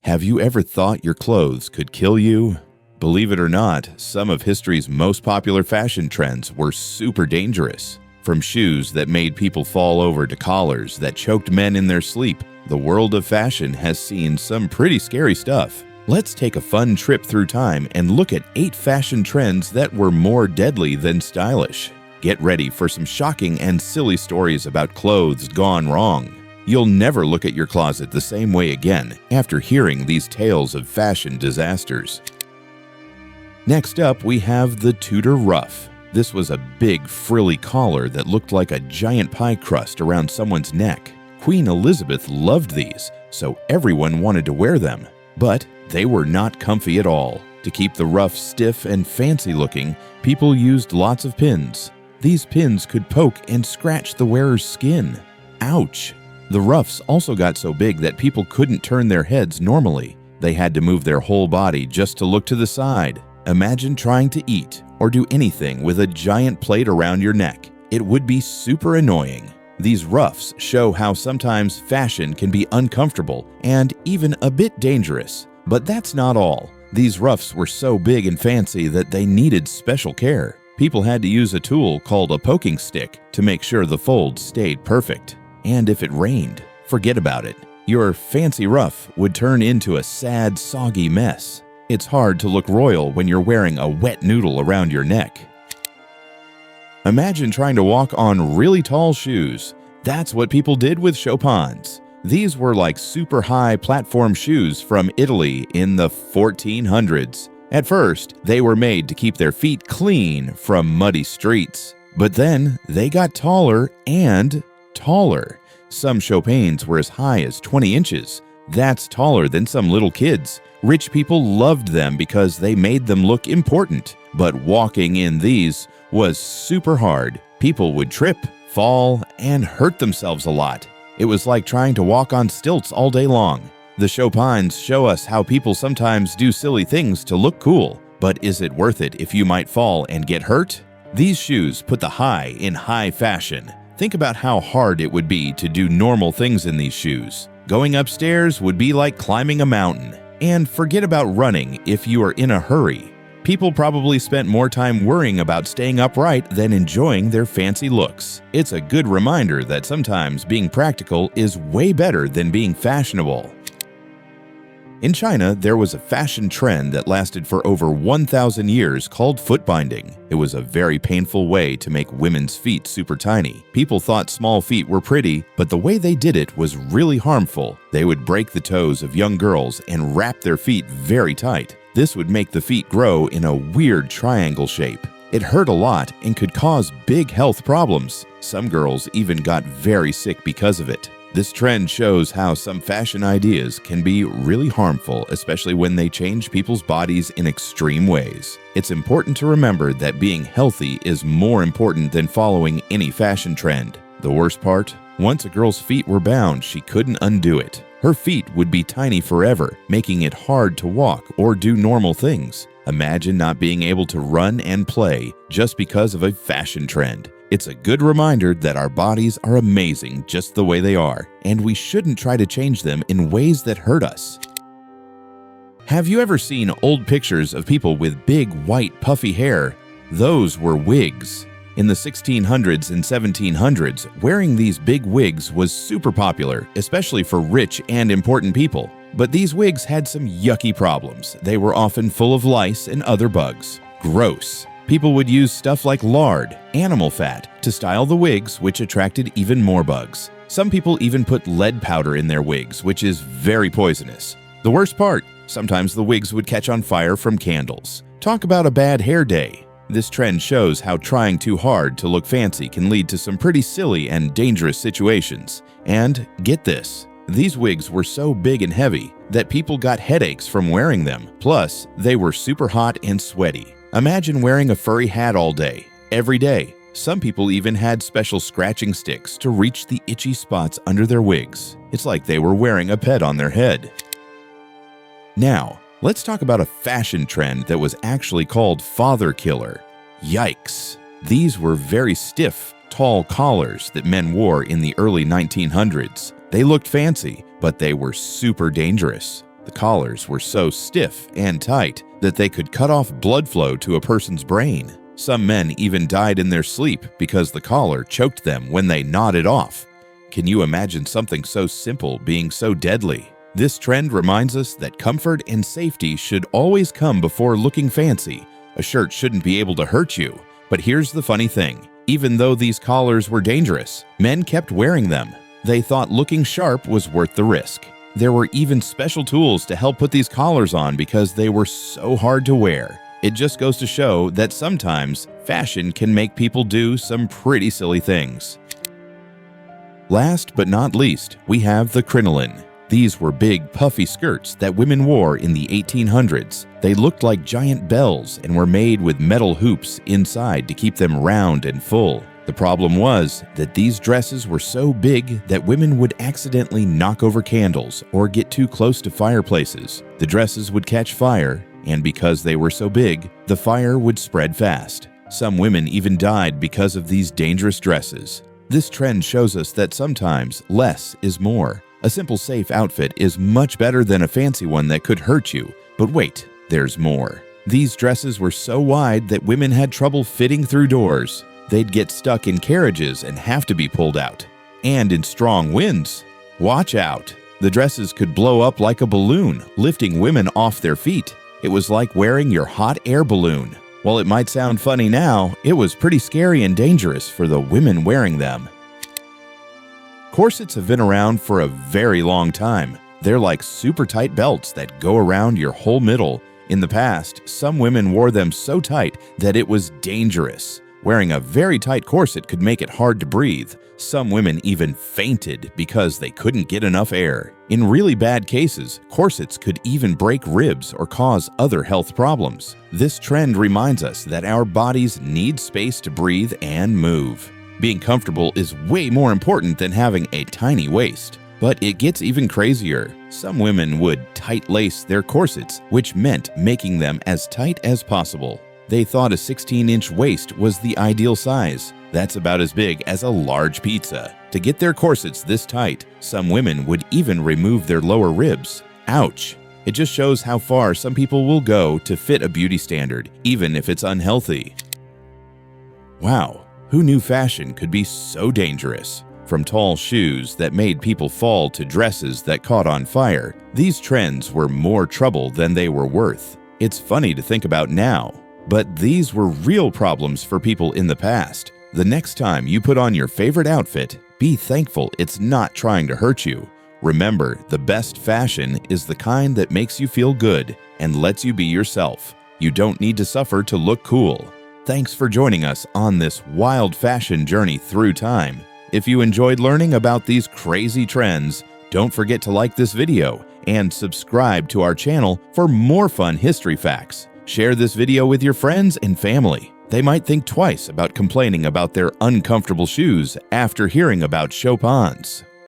Have you ever thought your clothes could kill you? Believe it or not, some of history's most popular fashion trends were super dangerous. From shoes that made people fall over to collars that choked men in their sleep, the world of fashion has seen some pretty scary stuff. Let's take a fun trip through time and look at 8 fashion trends that were more deadly than stylish. Get ready for some shocking and silly stories about clothes gone wrong. You'll never look at your closet the same way again after hearing these tales of fashion disasters. Next up, we have the Tudor ruff. This was a big, frilly collar that looked like a giant pie crust around someone's neck. Queen Elizabeth loved these, so everyone wanted to wear them. But they were not comfy at all. To keep the ruff stiff and fancy looking, people used lots of pins. These pins could poke and scratch the wearer's skin. Ouch! The ruffs also got so big that people couldn't turn their heads normally. They had to move their whole body just to look to the side. Imagine trying to eat or do anything with a giant plate around your neck. It would be super annoying. These ruffs show how sometimes fashion can be uncomfortable and even a bit dangerous. But that's not all. These ruffs were so big and fancy that they needed special care. People had to use a tool called a poking stick to make sure the folds stayed perfect. And if it rained, forget about it. Your fancy ruff would turn into a sad, soggy mess. It's hard to look royal when you're wearing a wet noodle around your neck. Imagine trying to walk on really tall shoes. That's what people did with Chopines. These were like super high platform shoes from Italy in the 1400s. At first, they were made to keep their feet clean from muddy streets. But then they got taller and taller. Some Chopines were as high as 20 inches. That's taller than some little kids. Rich people loved them because they made them look important. But walking in these was super hard. People would trip, fall, and hurt themselves a lot. It was like trying to walk on stilts all day long. The Chopines show us how people sometimes do silly things to look cool. But is it worth it if you might fall and get hurt? These shoes put the high in high fashion. Think about how hard it would be to do normal things in these shoes. Going upstairs would be like climbing a mountain. And forget about running if you are in a hurry. People probably spent more time worrying about staying upright than enjoying their fancy looks. It's a good reminder that sometimes being practical is way better than being fashionable. In China, there was a fashion trend that lasted for over 1,000 years called foot binding. It was a very painful way to make women's feet super tiny. People thought small feet were pretty, but the way they did it was really harmful. They would break the toes of young girls and wrap their feet very tight. This would make the feet grow in a weird triangle shape. It hurt a lot and could cause big health problems. Some girls even got very sick because of it. This trend shows how some fashion ideas can be really harmful, especially when they change people's bodies in extreme ways. It's important to remember that being healthy is more important than following any fashion trend. The worst part? Once a girl's feet were bound, she couldn't undo it. Her feet would be tiny forever, making it hard to walk or do normal things. Imagine not being able to run and play just because of a fashion trend. It's a good reminder that our bodies are amazing just the way they are, and we shouldn't try to change them in ways that hurt us. Have you ever seen old pictures of people with big, white, puffy hair? Those were wigs. In the 1600s and 1700s, wearing these big wigs was super popular, especially for rich and important people. But these wigs had some yucky problems. They were often full of lice and other bugs. Gross. People would use stuff like lard, animal fat, to style the wigs, which attracted even more bugs. Some people even put lead powder in their wigs, which is very poisonous. The worst part, sometimes the wigs would catch on fire from candles. Talk about a bad hair day. This trend shows how trying too hard to look fancy can lead to some pretty silly and dangerous situations. And get this, these wigs were so big and heavy that people got headaches from wearing them. Plus, they were super hot and sweaty. Imagine wearing a furry hat all day, every day. Some people even had special scratching sticks to reach the itchy spots under their wigs. It's like they were wearing a pet on their head. Now, let's talk about a fashion trend that was actually called father killer. Yikes! These were very stiff, tall collars that men wore in the early 1900s. They looked fancy, but they were super dangerous. The collars were so stiff and tight that they could cut off blood flow to a person's brain. Some men even died in their sleep because the collar choked them when they nodded off. Can you imagine something so simple being so deadly? This trend reminds us that comfort and safety should always come before looking fancy. A shirt shouldn't be able to hurt you. But here's the funny thing. Even though these collars were dangerous, men kept wearing them. They thought looking sharp was worth the risk. There were even special tools to help put these collars on because they were so hard to wear. It just goes to show that sometimes fashion can make people do some pretty silly things. Last but not least, we have the crinoline. These were big, puffy skirts that women wore in the 1800s. They looked like giant bells and were made with metal hoops inside to keep them round and full. The problem was that these dresses were so big that women would accidentally knock over candles or get too close to fireplaces. The dresses would catch fire, and because they were so big, the fire would spread fast. Some women even died because of these dangerous dresses. This trend shows us that sometimes less is more. A simple, safe outfit is much better than a fancy one that could hurt you. But wait, there's more. These dresses were so wide that women had trouble fitting through doors. They'd get stuck in carriages and have to be pulled out. And in strong winds. Watch out! The dresses could blow up like a balloon, lifting women off their feet. It was like wearing your hot air balloon. While it might sound funny now, it was pretty scary and dangerous for the women wearing them. Corsets have been around for a very long time. They're like super tight belts that go around your whole middle. In the past, some women wore them so tight that it was dangerous. Wearing a very tight corset could make it hard to breathe. Some women even fainted because they couldn't get enough air. In really bad cases, corsets could even break ribs or cause other health problems. This trend reminds us that our bodies need space to breathe and move. Being comfortable is way more important than having a tiny waist. But it gets even crazier. Some women would tight lace their corsets, which meant making them as tight as possible. They thought a 16-inch waist was the ideal size. That's about as big as a large pizza. To get their corsets this tight, some women would even remove their lower ribs. Ouch! It just shows how far some people will go to fit a beauty standard, even if it's unhealthy. Wow! Who knew fashion could be so dangerous? From tall shoes that made people fall to dresses that caught on fire, these trends were more trouble than they were worth. It's funny to think about now, but these were real problems for people in the past. The next time you put on your favorite outfit, be thankful it's not trying to hurt you. Remember, the best fashion is the kind that makes you feel good and lets you be yourself. You don't need to suffer to look cool. Thanks for joining us on this wild fashion journey through time. If you enjoyed learning about these crazy trends, don't forget to like this video and subscribe to our channel for more fun history facts. Share this video with your friends and family. They might think twice about complaining about their uncomfortable shoes after hearing about Chopins.